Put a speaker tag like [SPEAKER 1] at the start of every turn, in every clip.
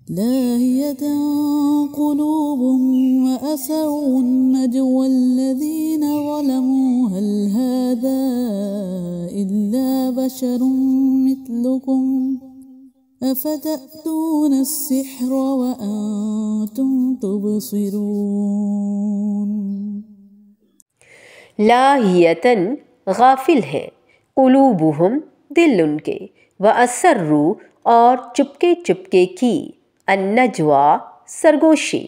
[SPEAKER 1] لاهية قلوبهم وأسروا النجوى الذين ظلموا هل هذا إلا بشر مثلكم أفتأتون السحر وأنتم تبصرون۔
[SPEAKER 2] لاہیتاً غافل ہیں، قلوبہم دل ان کے، وَأَسَرُّوا اور چپکے چپکے کی، النجویٰ سرگوشی،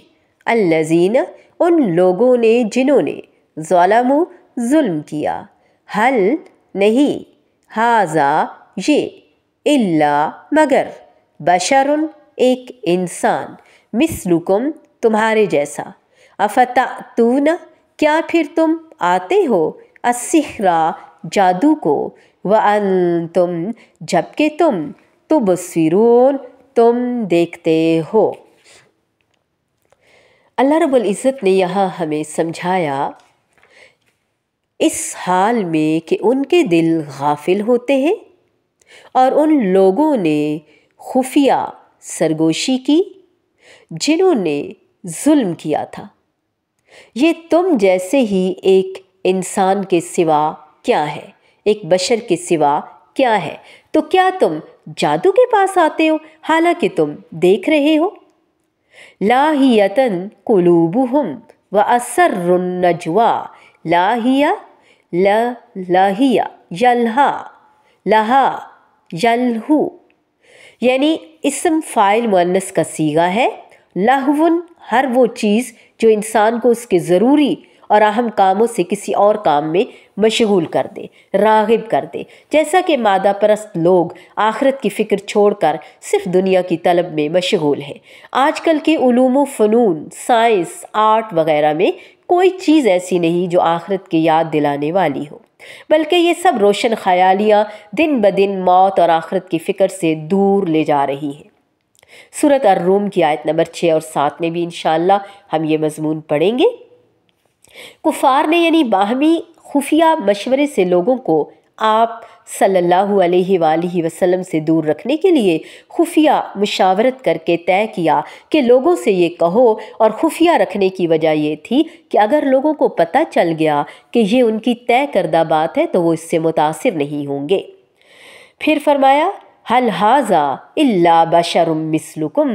[SPEAKER 2] الذین ان لوگوں نے جنہوں نے، ظلموا ظلم کیا، حل نہیں، ھذا یہ، الا مگر، بشر ایک انسان، مثلکم تمہارے جیسا، افتأتون کیا پھر تم آتے ہو، السحر جادو کو، وانتم جبکہ تم، تبصرون تم دیکھتے ہو۔ اللہ رب العزت نے یہاں ہمیں سمجھایا اس حال میں کہ ان کے دل غافل ہوتے ہیں اور ان لوگوں نے خفیہ سرگوشی کی جنہوں نے ظلم کیا تھا۔ یہ تم جیسے ہی ایک انسان کے سوا کیا ہے، ایک بشر کے سوا کیا ہے، تو کیا تم جادو کے پاس آتے ہو حالانکہ تم دیکھ رہے ہو۔ لاہیتاً قلوبہم وَأَسَرُّوا النجویٰ، لاہیہ لاہیہ یلہا لہا یلہو، یعنی اسم فاعل مؤنث کا صیغہ ہے۔ لہون ہر وہ چیز جو انسان کو اس کے ضروری اور اہم کاموں سے کسی اور کام میں مشغول کر دے، راغب کر دے، جیسا کہ مادہ پرست لوگ آخرت کی فکر چھوڑ کر صرف دنیا کی طلب میں مشغول ہیں۔ آج کل کے علوم و فنون، سائنس، آرٹ وغیرہ میں کوئی چیز ایسی نہیں جو آخرت کی یاد دلانے والی ہو، بلکہ یہ سب روشن خیالیاں دن بدن موت اور آخرت کی فکر سے دور لے جا رہی ہیں۔ سورۃ الروم کی آیت نمبر 6 اور 7 میں بھی انشاءاللہ ہم یہ مضمون پڑھیں گے۔ کفار نے یعنی باہمی خفیہ مشورے سے لوگوں کو آپ صلی اللہ علیہ وآلہ وسلم سے دور رکھنے کے لیے خفیہ مشاورت کر کے طے کیا کہ لوگوں سے یہ کہو، اور خفیہ رکھنے کی وجہ یہ تھی کہ اگر لوگوں کو پتہ چل گیا کہ یہ ان کی طے کردہ بات ہے تو وہ اس سے متاثر نہیں ہوں گے۔ پھر فرمایا حل ھذا الا بشر مثلکم،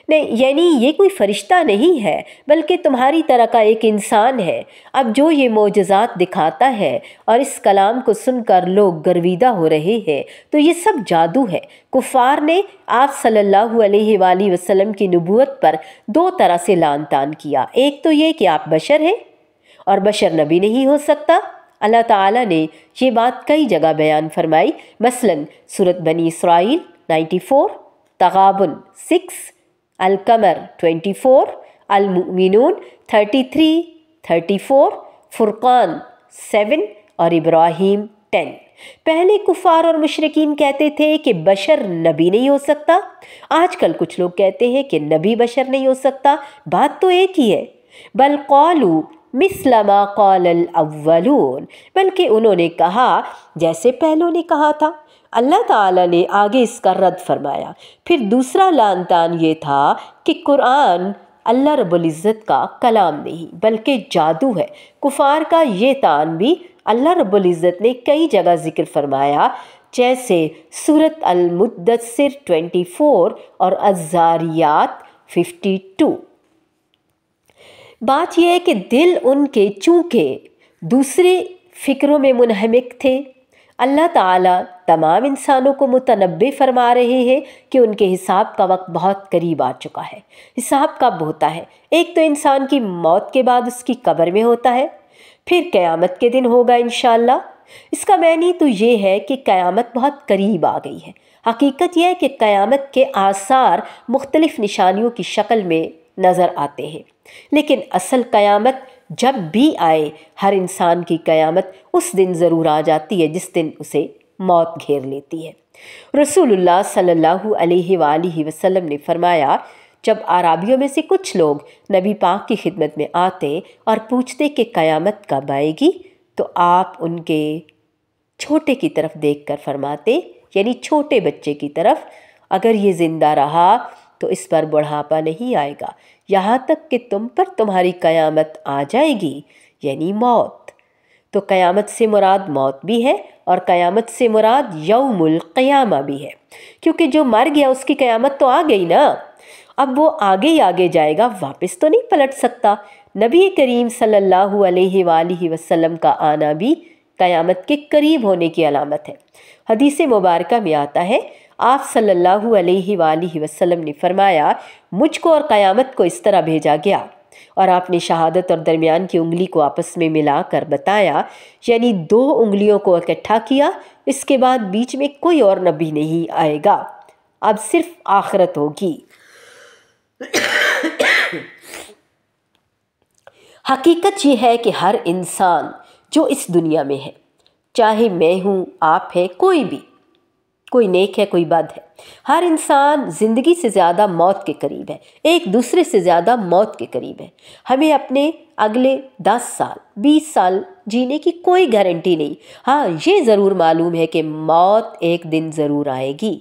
[SPEAKER 2] یعنی یہ کوئی فرشتہ نہیں ہے بلکہ تمہاری طرح کا ایک انسان ہے۔ اب جو یہ معجزات دکھاتا ہے اور اس کلام کو سن کر لوگ گرویدہ ہو رہے ہیں تو یہ سب جادو ہے۔ کفار نے آپ صلی اللہ علیہ وآلہ وسلم کی نبوت پر دو طرح سے لعن طعن کیا، ایک تو یہ کہ آپ بشر ہیں اور بشر نبی نہیں ہو سکتا۔ اللہ تعالیٰ نے یہ بات کئی جگہ بیان فرمائی، مثلاً سورۃ بنی اسرائیل 94، تغابن 6، القمر 24، المؤمنون 33، 34، فرقان 7 اور ابراہیم 10۔ پہلے کفار اور مشرکین کہتے تھے کہ بشر نبی نہیں ہو سکتا، آج کل کچھ لوگ کہتے ہیں کہ نبی بشر نہیں ہو سکتا، بات تو ایک ہی ہے۔ بل قالوا مثل ما قال الاولون، بلکہ انہوں نے کہا جیسے پہلوں نے کہا تھا۔ اللہ تعالیٰ نے آگے اس کا رد فرمایا۔ پھر دوسرا لعن طعن یہ تھا کہ قرآن اللہ رب العزت کا کلام نہیں بلکہ جادو ہے۔ کفار کا یہ طعن بھی اللہ رب العزت نے کئی جگہ ذکر فرمایا، جیسے سورۃ المدثر 24 اور الذاریات 52۔ بات یہ ہے کہ دل ان کے چونکہ دوسرے فکروں میں منہمک تھے، اللہ تعالیٰ تمام انسانوں کو متنبہ فرما رہے ہیں کہ ان کے حساب کا وقت بہت قریب آ چکا ہے۔ حساب کب ہوتا ہے؟ ایک تو انسان کی موت کے بعد اس کی قبر میں ہوتا ہے، پھر قیامت کے دن ہوگا انشاءاللہ۔ اس کا معنی تو یہ ہے کہ قیامت بہت قریب آ گئی ہے۔ حقیقت یہ ہے کہ قیامت کے آثار مختلف نشانیوں کی شکل میں نظر آتے ہیں، لیکن اصل قیامت جب بھی آئے، ہر انسان کی قیامت اس دن ضرور آ جاتی ہے جس دن اسے موت گھیر لیتی ہے۔ رسول اللہ صلی اللہ علیہ وآلہ وسلم نے فرمایا، جب اعرابیوں میں سے کچھ لوگ نبی پاک کی خدمت میں آتے اور پوچھتے کہ قیامت کب آئے گی، تو آپ ان کے چھوٹے کی طرف دیکھ کر فرماتے، یعنی چھوٹے بچے کی طرف، اگر یہ زندہ رہا تو تو اس پر بڑھاپا نہیں آئے گا یہاں تک کہ تم پر تمہاری قیامت آ جائے گی، یعنی موت۔ تو قیامت سے مراد موت بھی ہے اور قیامت سے مراد یوم القیامہ بھی ہے، کیونکہ جو مر گیا اس کی قیامت تو آ گئی نا، اب وہ آگے ہی آگے جائے گا، واپس تو نہیں پلٹ سکتا۔ نبی کریم صلی اللہ علیہ وآلہ وسلم کا آنا بھی قیامت کے قریب ہونے کی علامت ہے۔ حدیث مبارکہ میں آتا ہے، آپ صلی اللہ علیہ وآلہ وسلم نے فرمایا، مجھ کو اور قیامت کو اس طرح بھیجا گیا، اور آپ نے شہادت اور درمیان کی انگلی کو آپس میں ملا کر بتایا، یعنی 2 انگلیوں کو اکٹھا کیا، اس کے بعد بیچ میں کوئی اور نبی نہیں آئے گا، اب صرف آخرت ہوگی۔ حقیقت یہ ہے کہ ہر انسان جو اس دنیا میں ہے، چاہے میں ہوں، آپ ہے، کوئی بھی، کوئی نیک ہے کوئی بد ہے، ہر انسان زندگی سے زیادہ موت کے قریب ہے، ایک دوسرے سے زیادہ موت کے قریب ہے۔ ہمیں اپنے اگلے 10 سال 20 سال جینے کی کوئی گارنٹی نہیں، ہاں یہ ضرور معلوم ہے کہ موت ایک دن ضرور آئے گی۔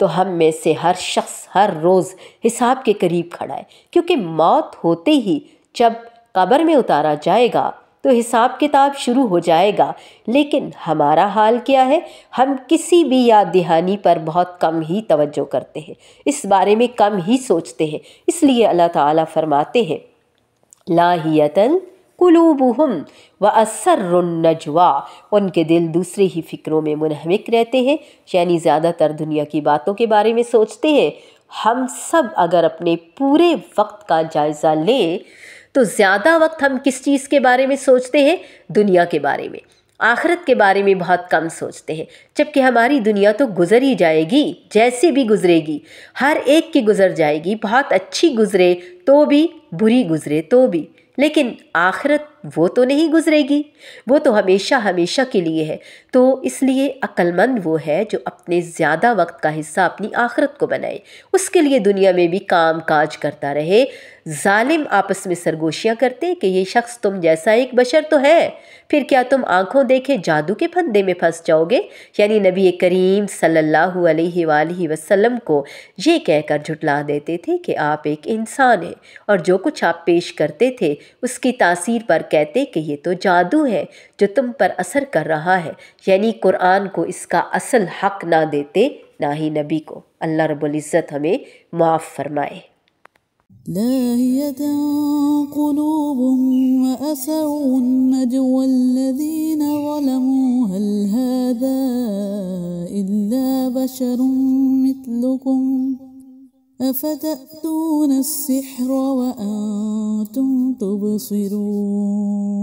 [SPEAKER 2] تو ہم میں سے ہر شخص ہر روز حساب کے قریب کھڑا ہے، کیونکہ موت ہوتے ہی جب قبر میں اتارا جائے گا تو حساب کتاب شروع ہو جائے گا۔ لیکن ہمارا حال کیا ہے؟ ہم کسی بھی یاد دہانی پر بہت کم ہی توجہ کرتے ہیں، اس بارے میں کم ہی سوچتے ہیں، اس لیے اللہ تعالیٰ فرماتے ہیں، لاہیۃً قلوبہم واسر النجوا، ان کے دل دوسرے ہی فکروں میں منہمک رہتے ہیں، یعنی زیادہ تر دنیا کی باتوں کے بارے میں سوچتے ہیں۔ ہم سب اگر اپنے پورے وقت کا جائزہ لیں تو زیادہ وقت ہم کس چیز کے بارے میں سوچتے ہیں؟ دنیا کے بارے میں، آخرت کے بارے میں بہت کم سوچتے ہیں، جبکہ ہماری دنیا تو گزر ہی جائے گی، جیسے بھی گزرے گی، ہر ایک کی گزر جائے گی، بہت اچھی گزرے تو بھی، بری گزرے تو بھی، لیکن آخرت وہ تو نہیں گزرے گی، وہ تو ہمیشہ ہمیشہ کے لیے ہے۔ تو اس لیے عقل مند وہ ہے جو اپنے زیادہ وقت کا حصہ اپنی آخرت کو بنائے، اس کے لیے دنیا میں بھی کام کاج کرتا رہے۔ ظالم آپس میں سرگوشیاں کرتے کہ یہ شخص تم جیسا ایک بشر تو ہے، پھر کیا تم آنکھوں دیکھے جادو کے پھندے میں پھنس جاؤ گے؟ یعنی نبی کریم صلی اللہ علیہ وآلہ وسلم کو یہ کہہ کر جھٹلا دیتے تھے کہ آپ ایک انسان ہیں، اور جو کچھ آپ پیش کرتے تھے اس کی تاثیر پر کہتے کہ یہ تو جادو ہے جو تم پر اثر کر رہا ہے، یعنی قرآن کو اس کا اصل حق نہ دیتے، نہ ہی نبی کو۔ اللہ رب العزت ہمیں معاف فرمائے۔
[SPEAKER 1] لاهية قلوبهم وأسروا النجوى الذين ظلموا هل هذا إلا بشر مثلكم أفتأتون السحر وأنتم تبصرون